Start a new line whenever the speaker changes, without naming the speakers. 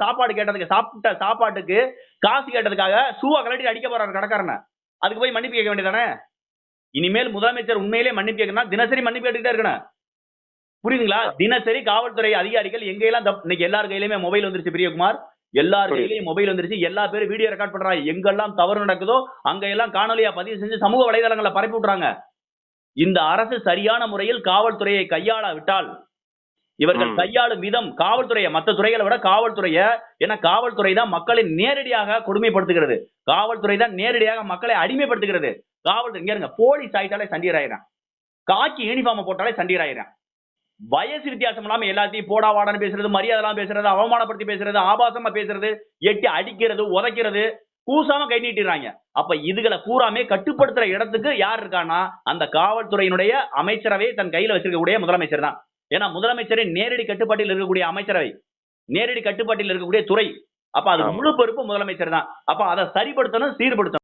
சாப்பாடு கேட்டதுக்கு சாப்பிட்ட சாப்பாட்டுக்கு காசு கேட்டதுக்காக ஷூவை கழட்டி அடிக்க போறாரு கடைக்காரனை. அதுக்கு போய் மன்னிப்பு கேட்க வேண்டியதானே? இனிமேல் முதலமைச்சர் உண்மையிலே மன்னிப்பு கேட்கணும், தினசரி மன்னிப்பு கேட்டுக்கிட்டே இருக்கணும். புரியுதுங்களா? தினசரி காவல்துறை அதிகாரிகள் எங்கெல்லாம் இன்னைக்கு எல்லார் கையிலுமே மொபைல் வந்துருச்சு பிரியகுமார். எல்லார் கையிலயும் மொபைல் வந்துருச்சு. எல்லா பேரும் வீடியோ ரெக்கார்ட் பண்றாங்க. எங்கெல்லாம் தவறு நடக்குதோ அங்க எல்லாம் காணொலியா பதிவு செஞ்சு சமூக வலைதளங்களை பரப்பி விட்டுறாங்க. இந்த அரசு சரியான முறையில் காவல்துறையை கையாள விட்டால், இவர்கள் கையாளும் விதம் காவல்துறையை மற்ற துறைகளை விட காவல்துறையை, ஏன்னா காவல்துறை தான் மக்களை நேரடியாக கொடுமைப்படுத்துகிறது. காவல்துறை தான் நேரடியாக மக்களை அடிமைப்படுத்துகிறது. காவல்துறை இங்க இருங்க, போலீஸ் ஆயிட்டாலே சண்டீர் ஆயிடும், காக்கி யூனிஃபார்ம் போட்டாலே சண்டீர் ஆயிடும். வயசு வித்தியாசம் இல்லாம எல்லாத்தையும் போடா வாடான்னு பேசுறது, மரியாதை எல்லாம் பேசுறது, அவமானப்படுத்தி பேசுறது, ஆபாசமா பேசுறது, எட்டி அடிக்கிறது, உதைக்கிறது, கூசாம கை நீட்டிடுறாங்க. அப்ப இதுகளை பூராமே கட்டுப்படுத்துற இடத்துக்கு யார் இருக்கான்னா அந்த காவல்துறையினுடைய அமைச்சரவை தன் கையில வச்சிருக்கக்கூடிய முதலமைச்சர் தான். ஏன்னா முதலமைச்சரின் நேரடி கட்டுப்பாட்டில் இருக்கக்கூடிய அமைச்சரவை, நேரடி கட்டுப்பாட்டில் இருக்கக்கூடிய துறை. அப்ப அது முழு பொறுப்பு முதலமைச்சர் தான். அப்ப அதை சரிப்படுத்தணும், சீர்படுத்தணும்.